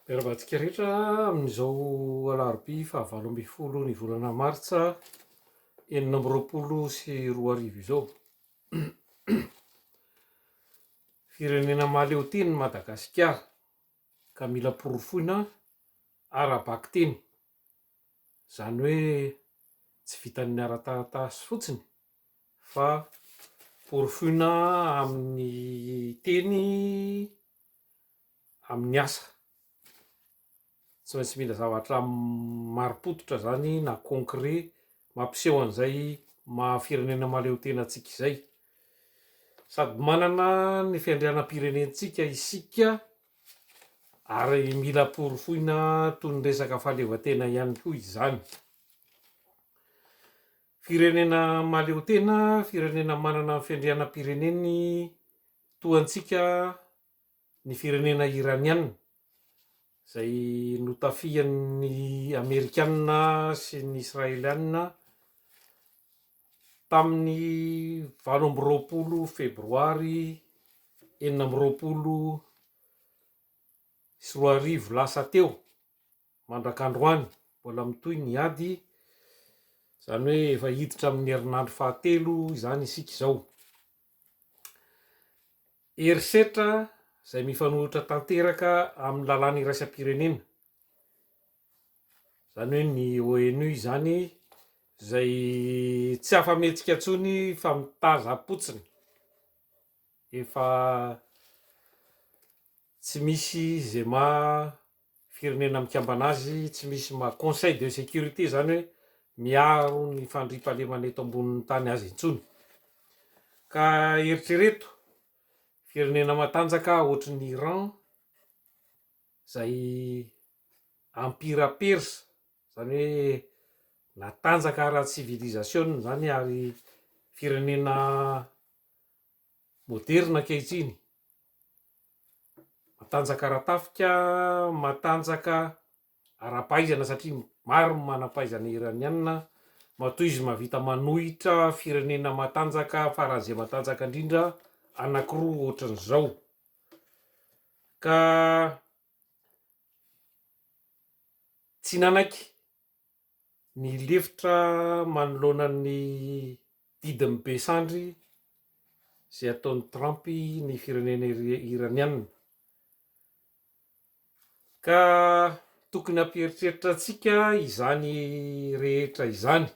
Miarabantsika rehetra amin'izao alarobia fahavalo ambin'ny folo ny volana martsa enina amby roapolo sy roa arivo izao. Firenena mahaleo teny Madagasikara ka mila porofoina ara-baky teny, zany hoe tsy vitan'ny ara-taratasy fotsiny fa porofoina amin'ny teny, amin'ny asa. Tsy maintsy mila zavatra marim-pototra zany na concret mampiseho an'izay firenena mahaleo tena antsika izay. Sady manana ny fiandrianam-pirenentsika isika ary mila porofoina toy ny resaka fahaleovantena ihany koa izany. Firenena mahaleo tena, firenena manana fiandrianam-pireneny toa antsika ny firenena iraniana, izay notafian'ny Amerikanina sy ny Israelianina tamin'ny 8 febroary 1924 lasa teo, mandrak'androany mbola mitohy ny ady, zany hoe efa hiditra amin'ny herinandro fahatelo izany isika izao. Herisetra izay mifanohitra tanteraka amin'ny lalàna iraisam-pirenena, zany hoe ny ONU izany, izay tsy afa-mihetsika intsony fa mitaza-potsiny, efa tsy misy zay firenena mikambana azy, tsy misy conseil de sécurité, zany hoe miaro ny fandriam-pahalemana eto ambonin'ny tany azy intsony. Ka eritrereto firenena matanjaka ohatrin'ny Iran, izay ampira persa, zany hoe natanjaka ara-civilisation zany ary firenena moderna ankehitriny, matanjaka ara-tafika, matanjaka ara-pahaizana satria maro ny manam-pahaizana iraniana, matoa izy mahavita manohitra firenena matanjaka faran'izay matanjaka indrindra anankiroa ohatran'izao. Ka tsy nanaiky ny lefitra manoloana ny didiny Besandry izay ataon'ny Trump ny firenena iraniana. Ka tokony hampieritreritra antsika izany rehetra izany,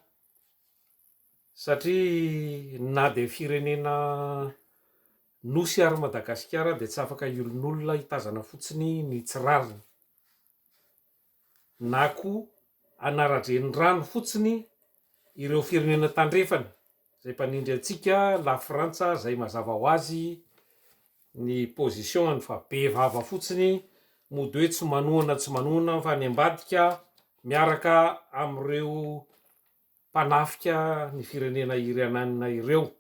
satria na de firenena nosy ary Madagasikara de tsy afaka iolon'olona hitazana fotsiny ny tsirariny, na koa anaradren'ny fotsiny ireo firenena tandrefana izay mpanindry antsika, la Frantsa izay mazava ho azy ny position-any fa be vava fotsiny, mody hoe tsy manohana fa ny ambadika miaraka amin'ireo mpanafika ny firenena iraniana ireo.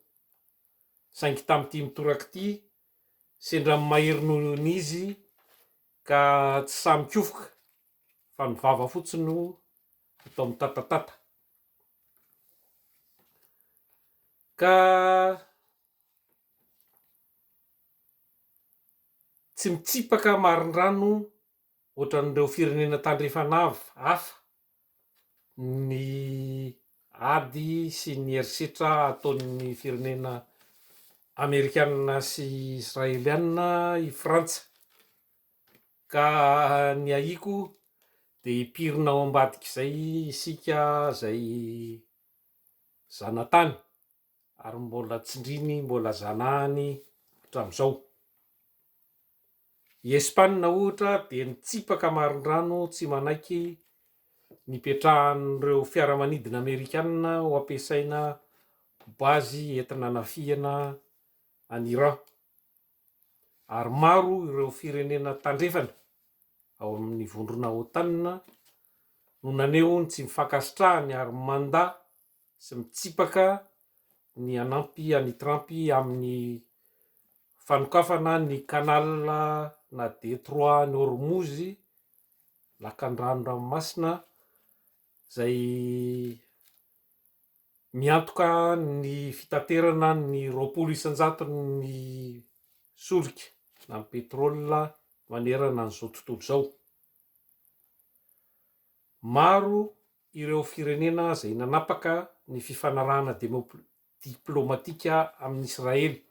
Saingy tamin'ity mitoraka ity, sendra mahery noho n'izy ka tsy samy kofoka fa ny vava fotsiny no atao mitatatata. Ka tsy mitsipaka marindrano ohatran'ireo firenena tandrefana hafa ny ady sy ny herisetra ataon'ny firenena Amerikanina sy Israelianina i Frantsa. Ka ny ahiko de hipirina ao ambadika izay isika zay zanatany ary mbola tsindriny, mbola zanahany hatramin'izao. I Espagne ohatra de nitsipaka marindrano tsy manaiky nipetrahan'ireo fiaramanidina Amerikanina ho ampiasaina bazy entina hanafihana an'i Iran. Ary maro ireo firenena tandrefana ao amin'ny vondrona OTAN no naneo ny tsy mifankasitrahany ary manda sy mitsipaka ny hanampy an'i Trump amin'ny fanokafana ny canal na détroit ny Hormuz, lakan-drano-ranomasina, izay miantoka ny fitaterana ny 20% ny solika na ny petrolina manerana an'izao tontolo izao. Maro ireo firenena zay nanapaka ny fifanarahana diplomatika amin'Israely.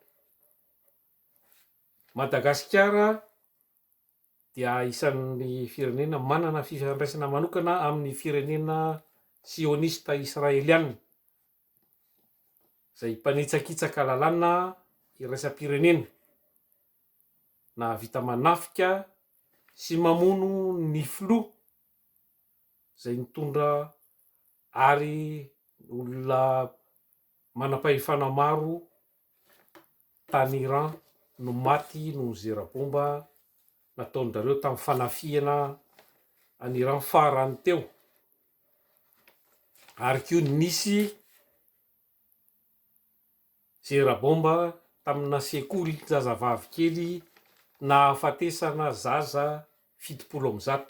Madagasikara dia isan'ny firenena manana fifandraisana manokana amin'ny firenena sionista israeliana, zay mpanitsakitsaka lalàna iraisam-pirenena, na vita manafika sy mamono ny filoha zay mitondra ary olona manam-pahefana maro tany Iran no maty noho zera-bomba nataon'zareo tamin'ny fanafiana any Iran farany teo. Ary koa nisy zera-bomba tamina sekoly zazavavy kely nahafatesana zaza 70.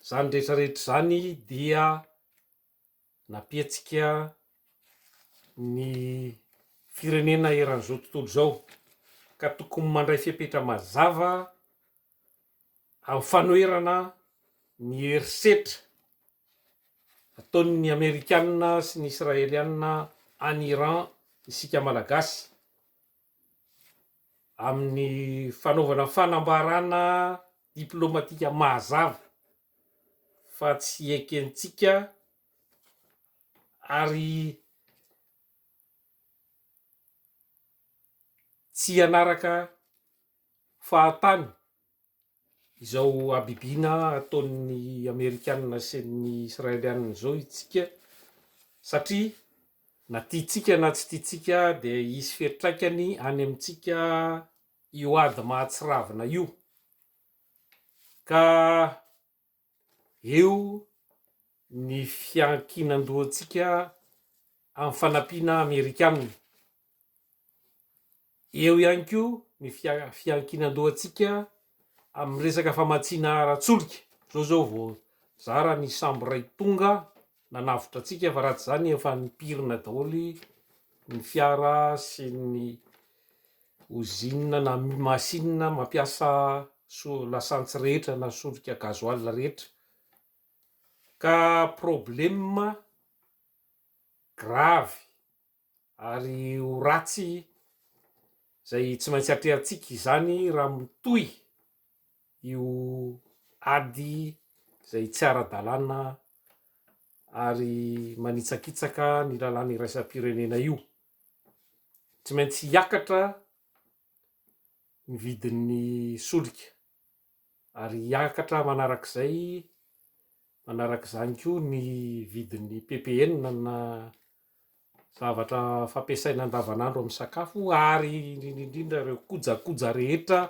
Zany rehetrarehetra zany dia napietsika ny firenena eran'izao tontolo zao, ka tokony mandray fepetra mazava amin'ny fanoherana ny herisetra ataon'ny Amerikanina sy ny Israelianina any Iran isika malagasy amin'ny fanaovana fanambarana diplomatika mazava fa tsy ekentsika ary tsy hanaraka fahatany izao abibiana ataon'ny Amerikanina sy ny Israelianina zao itsika, satria na tiatsika na tsy tiatsika dia hisy fiantraikany any amintsika io ady mahatsiravina io, ka eo ny fiankinan-dohantsika amin'ny fanampiana Amerikanina. Eo ihany koa ny fiankinan-dohantsika amin'ny resaka famatsiana ara-tsolika. Zao vao zara ny sambo ray tonga nanavotra antsika, fa raha tsy zany efa nipirina daholy ny fiara sy ny ozinina na masinina mampiasa lasantsy rehetra na solika gazoaly rehetra, ka problème gravy ary ho ratsy zay tsy maintsy atrehantsika izany raha mitohy io ady zay tsy ara-dalàna ary manitsakitsaka ny lalàna iraisam-pirenena io. Tsy maintsy hiakatra ny vidin'ny solika ary hiakatra manarak'izany koa ny vidin'ny PPN na zavatra fampiasaina andavanandro amin'ny sakafo, ary indrindra ireo kojakoja rehetra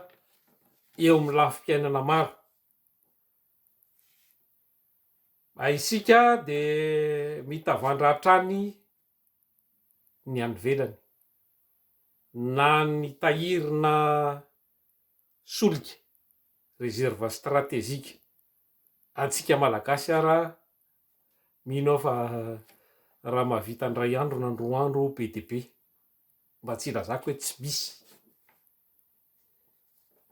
eo amin'ny lafim-piainana maro. Isika de mitavandra hatrany ny any ivelany na ny tahirina solika réserve stratégique, antsika malagasy ara mino aho fa raha mahavita andray andro na roa andro be dia be, mba tsy ilazako hoe tsy misy.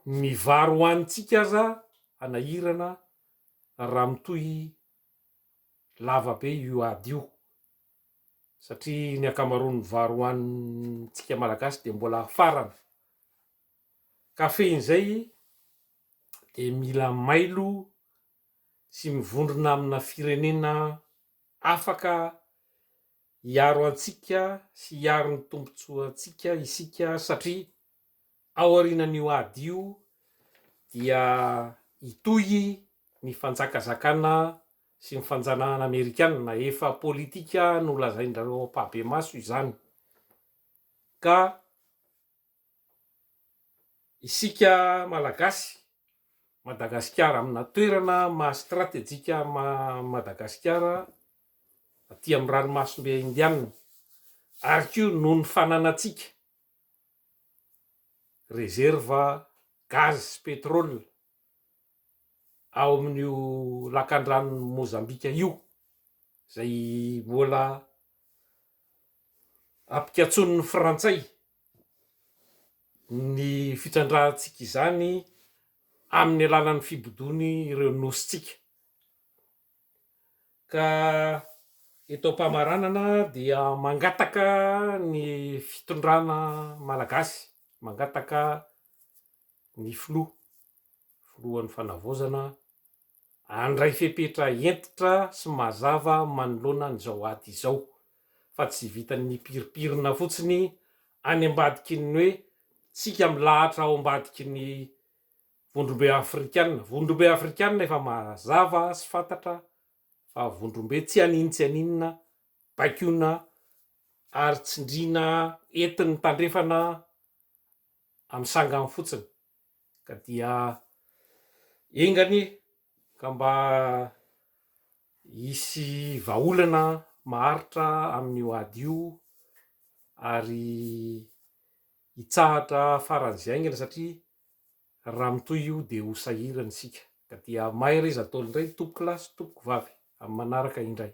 Ny vary hohanintsika aza anahirana raha mitohy lava be io ady io, satria ny akamaroan'ny vary hohanintsika malagasy de mbola farana. Ka fehizay de mila mailo sy mivondrona amina firenena afaka hiaro antsika sy hiaro ny tombontsoantsika isika, satria ao aorianan'io ady io dia hitohy ny fanjakazakana sy ny fanjanahana Amerikanina. Efa politika no lazain'ireo mpabe maso izany, ka isika malagasy Madagasikara amina toerana maha-stratéjika Madagasikara aty amin'ny ranomasombe Indiana, ary koa noho ny fananantsika reserva gaz sy pétrole ao amin'io lakan-dranon'ny Mozambika io, zay mbola ampikatson'ny Frantsay. Ny fitrandrahantsika izany amin'ny alalan'ny fibodony ireo nositsika. Ka eto am-pamaranana dia mangataka ny fitondrana malagasy, mangataka ny filohan'ny fanavozana andray fepetra entitra sy mazava manoloana an'izao ady izao, fa tsy vitan'ny piripirina fotsiny any ambadiky ny hoe tsika milahatra ao ambadiky ny vondrombe afrikanina efa mazava sy fantatra fa vondrombe tsy aninona bakiona ary tsindriana entin'ny tandrefana amin'ny sangany fotsiny, ka dia engany ka mba hisy vahaolana maharitra amin'io ady io ary hitsahatra faran'izay aingana satria raha mitoy io de ho sahirana isika, ka dia mahay izy ataony indray tompo lahy sy tompo vavy amin'ny manaraka indray.